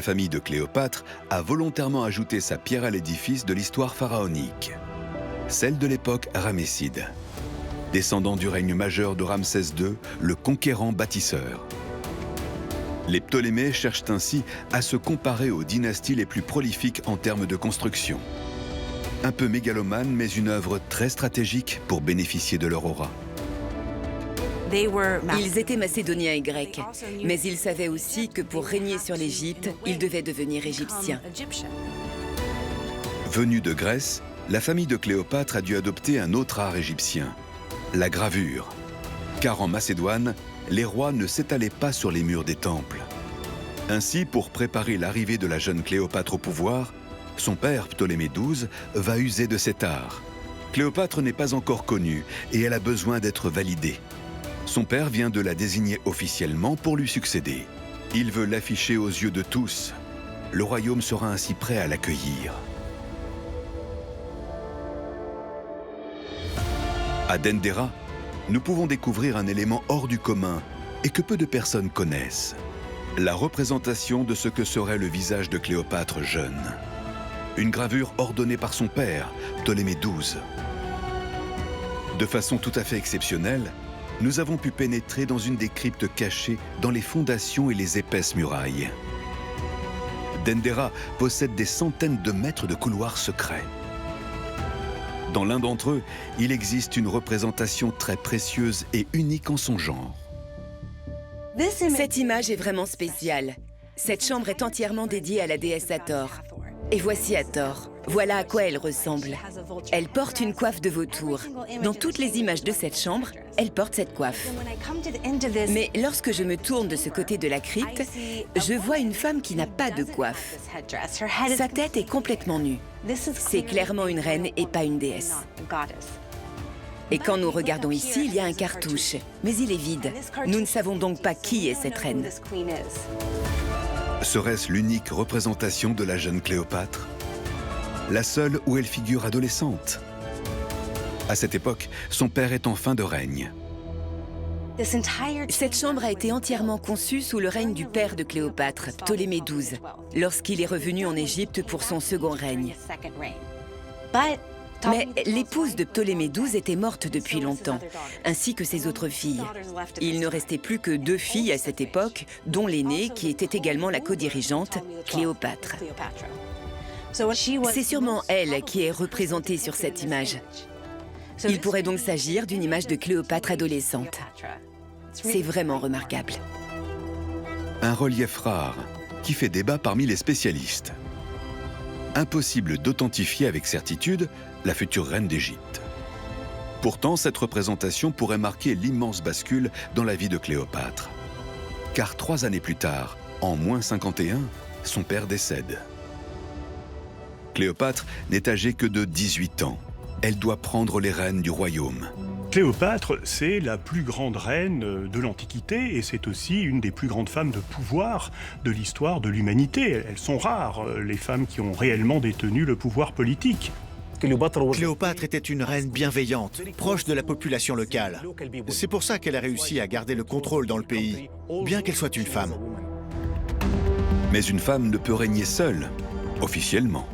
la famille de Cléopâtre a volontairement ajouté sa pierre à l'édifice de l'histoire pharaonique, celle de l'époque ramesside, descendant du règne majeur de Ramsès II, le conquérant bâtisseur. Les Ptolémées cherchent ainsi à se comparer aux dynasties les plus prolifiques en termes de construction. Un peu mégalomane, mais une œuvre très stratégique pour bénéficier de leur aura. Ils étaient macédoniens et grecs, mais ils savaient aussi que pour régner sur l'Égypte, ils devaient devenir égyptiens. Venus de Grèce, la famille de Cléopâtre a dû adopter un autre art égyptien, la gravure. Car en Macédoine, les rois ne s'étalaient pas sur les murs des temples. Ainsi, pour préparer l'arrivée de la jeune Cléopâtre au pouvoir, son père, Ptolémée XII, va user de cet art. Cléopâtre n'est pas encore connue et elle a besoin d'être validée. Son père vient de la désigner officiellement pour lui succéder. Il veut l'afficher aux yeux de tous. Le royaume sera ainsi prêt à l'accueillir. À Dendera, nous pouvons découvrir un élément hors du commun et que peu de personnes connaissent. La représentation de ce que serait le visage de Cléopâtre jeune. Une gravure ordonnée par son père, Ptolémée XII. De façon tout à fait exceptionnelle, nous avons pu pénétrer dans une des cryptes cachées dans les fondations et les épaisses murailles. Dendera possède des centaines de mètres de couloirs secrets. Dans l'un d'entre eux, il existe une représentation très précieuse et unique en son genre. Cette image est vraiment spéciale. Cette chambre est entièrement dédiée à la déesse Hathor. Et voici Hathor. Voilà à quoi elle ressemble. Elle porte une coiffe de vautour. Dans toutes les images de cette chambre, elle porte cette coiffe. Mais lorsque je me tourne de ce côté de la crypte, je vois une femme qui n'a pas de coiffe. Sa tête est complètement nue. C'est clairement une reine et pas une déesse. Et quand nous regardons ici, il y a un cartouche, mais il est vide. Nous ne savons donc pas qui est cette reine. Serait-ce l'unique représentation de la jeune Cléopâtre? La seule où elle figure adolescente. À cette époque, son père est en fin de règne. Cette chambre a été entièrement conçue sous le règne du père de Cléopâtre, Ptolémée XII, lorsqu'il est revenu en Égypte pour son second règne. Mais l'épouse de Ptolémée XII était morte depuis longtemps, ainsi que ses autres filles. Il ne restait plus que 2 filles à cette époque, dont l'aînée, qui était également la co-dirigeante, Cléopâtre. C'est sûrement elle qui est représentée sur cette image. Il pourrait donc s'agir d'une image de Cléopâtre adolescente. C'est vraiment remarquable. Un relief rare qui fait débat parmi les spécialistes. Impossible d'authentifier avec certitude la future reine d'Égypte. Pourtant, cette représentation pourrait marquer l'immense bascule dans la vie de Cléopâtre. Car 3 années plus tard, en -51, son père décède. Cléopâtre n'est âgée que de 18 ans. Elle doit prendre les rênes du royaume. Cléopâtre, c'est la plus grande reine de l'Antiquité et c'est aussi une des plus grandes femmes de pouvoir de l'histoire de l'humanité. Elles sont rares, les femmes qui ont réellement détenu le pouvoir politique. Cléopâtre était une reine bienveillante, proche de la population locale. C'est pour ça qu'elle a réussi à garder le contrôle dans le pays, bien qu'elle soit une femme. Mais une femme ne peut régner seule, officiellement.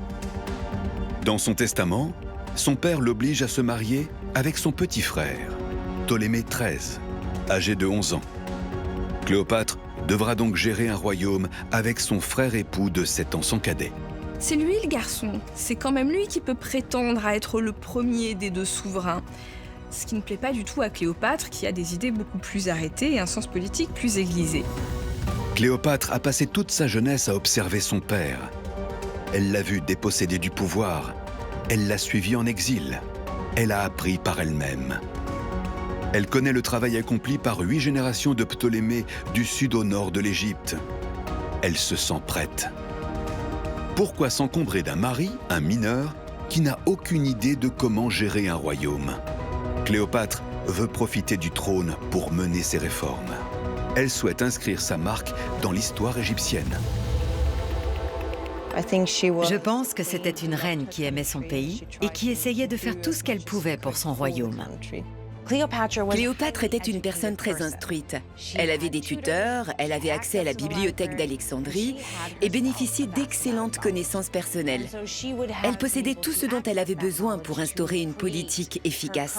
Dans son testament, son père l'oblige à se marier avec son petit frère, Ptolémée XIII, âgé de 11 ans. Cléopâtre devra donc gérer un royaume avec son frère époux de 7 ans, son cadet. C'est lui le garçon. C'est quand même lui qui peut prétendre à être le premier des 2 souverains. Ce qui ne plaît pas du tout à Cléopâtre, qui a des idées beaucoup plus arrêtées et un sens politique plus aiguisé. Cléopâtre a passé toute sa jeunesse à observer son père. Elle l'a vu déposséder du pouvoir. Elle l'a suivi en exil. Elle a appris par elle-même. Elle connaît le travail accompli par 8 générations de Ptolémées du sud au nord de l'Égypte. Elle se sent prête. Pourquoi s'encombrer d'un mari, un mineur, qui n'a aucune idée de comment gérer un royaume? Cléopâtre veut profiter du trône pour mener ses réformes. Elle souhaite inscrire sa marque dans l'histoire égyptienne. Je pense que c'était une reine qui aimait son pays et qui essayait de faire tout ce qu'elle pouvait pour son royaume. Cléopâtre était une personne très instruite. Elle avait des tuteurs, elle avait accès à la bibliothèque d'Alexandrie et bénéficiait d'excellentes connaissances personnelles. Elle possédait tout ce dont elle avait besoin pour instaurer une politique efficace.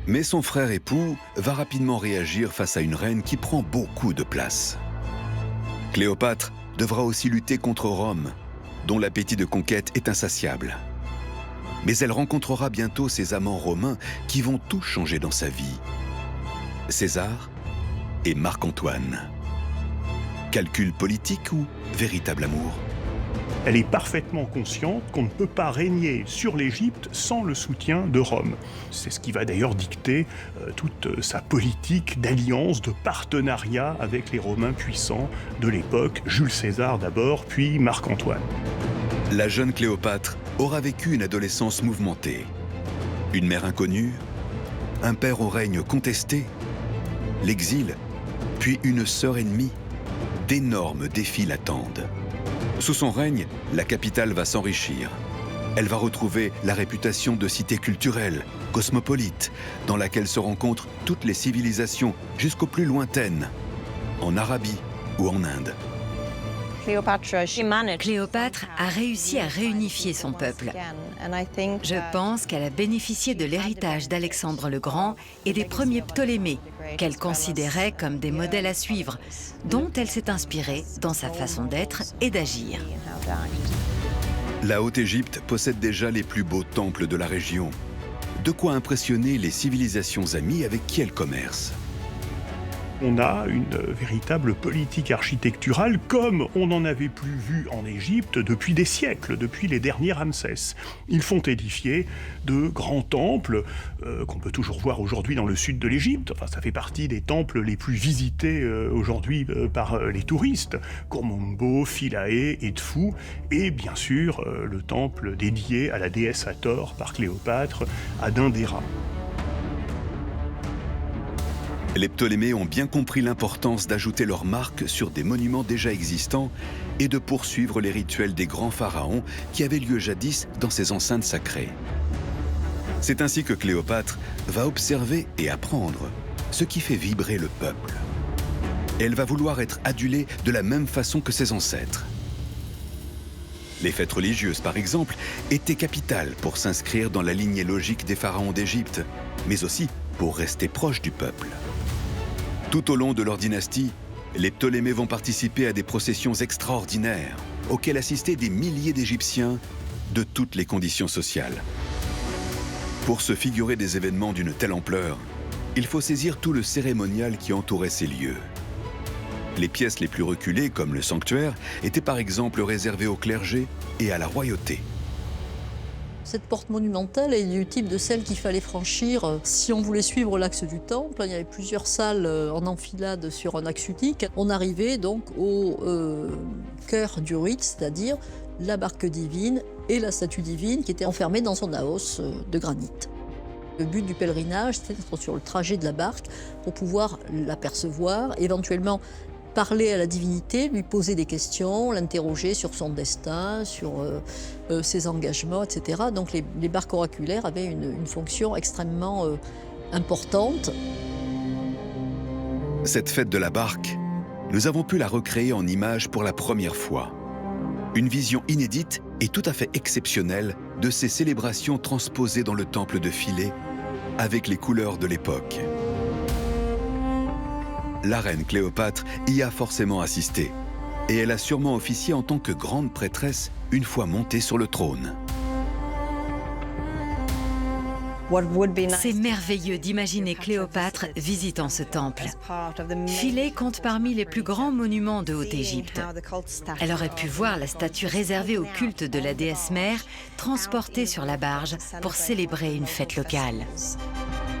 Mais son frère époux va rapidement réagir face à une reine qui prend beaucoup de place. Cléopâtre devra aussi lutter contre Rome, dont l'appétit de conquête est insatiable. Mais elle rencontrera bientôt ses amants romains qui vont tout changer dans sa vie. César et Marc-Antoine. Calcul politique ou véritable amour ? Elle est parfaitement consciente qu'on ne peut pas régner sur l'Égypte sans le soutien de Rome. C'est ce qui va d'ailleurs dicter toute sa politique d'alliance, de partenariat avec les Romains puissants de l'époque, Jules César d'abord, puis Marc-Antoine. La jeune Cléopâtre aura vécu une adolescence mouvementée. Une mère inconnue, un père au règne contesté, l'exil, puis une sœur ennemie. D'énormes défis l'attendent. Sous son règne, la capitale va s'enrichir. Elle va retrouver la réputation de cité culturelle, cosmopolite, dans laquelle se rencontrent toutes les civilisations jusqu'aux plus lointaines, en Arabie ou en Inde. Cléopâtre a réussi à réunifier son peuple. Je pense qu'elle a bénéficié de l'héritage d'Alexandre le Grand et des premiers Ptolémées, qu'elle considérait comme des modèles à suivre, dont elle s'est inspirée dans sa façon d'être et d'agir. La Haute-Égypte possède déjà les plus beaux temples de la région. De quoi impressionner les civilisations amies avec qui elle commerce. On a une véritable politique architecturale comme on n'en avait plus vu en Égypte depuis des siècles, depuis les derniers Ramsès. Ils font édifier de grands temples qu'on peut toujours voir aujourd'hui dans le sud de l'Égypte. Enfin, ça fait partie des temples les plus visités aujourd'hui par les touristes. Kourmombo, Philae, Edfou et bien sûr le temple dédié à la déesse Hathor par Cléopâtre à Dindéra. Les Ptolémées ont bien compris l'importance d'ajouter leur marque sur des monuments déjà existants et de poursuivre les rituels des grands pharaons qui avaient lieu jadis dans ces enceintes sacrées. C'est ainsi que Cléopâtre va observer et apprendre ce qui fait vibrer le peuple. Elle va vouloir être adulée de la même façon que ses ancêtres. Les fêtes religieuses, par exemple, étaient capitales pour s'inscrire dans la lignée logique des pharaons d'Égypte, mais aussi pour rester proche du peuple. Tout au long de leur dynastie, les Ptolémées vont participer à des processions extraordinaires, auxquelles assistaient des milliers d'Égyptiens de toutes les conditions sociales. Pour se figurer des événements d'une telle ampleur, il faut saisir tout le cérémonial qui entourait ces lieux. Les pièces les plus reculées, comme le sanctuaire, étaient par exemple réservées au clergé et à la royauté. Cette porte monumentale est du type de celle qu'il fallait franchir si on voulait suivre l'axe du temple. Il y avait plusieurs salles en enfilade sur un axe unique. On arrivait donc au cœur du rite, c'est-à-dire la barque divine et la statue divine qui était enfermée dans son naos de granit. Le but du pèlerinage, c'était d'être sur le trajet de la barque pour pouvoir l'apercevoir, éventuellement parler à la divinité, lui poser des questions, l'interroger sur son destin, sur ses engagements, etc. Donc les barques oraculaires avaient une fonction extrêmement importante. Cette fête de la barque, nous avons pu la recréer en images pour la première fois. Une vision inédite et tout à fait exceptionnelle de ces célébrations transposées dans le temple de Philae avec les couleurs de l'époque. La reine Cléopâtre y a forcément assisté, et elle a sûrement officié en tant que grande prêtresse une fois montée sur le trône. C'est merveilleux d'imaginer Cléopâtre visitant ce temple. Philae compte parmi les plus grands monuments de Haute-Égypte. Elle aurait pu voir la statue réservée au culte de la déesse mère transportée sur la barge pour célébrer une fête locale.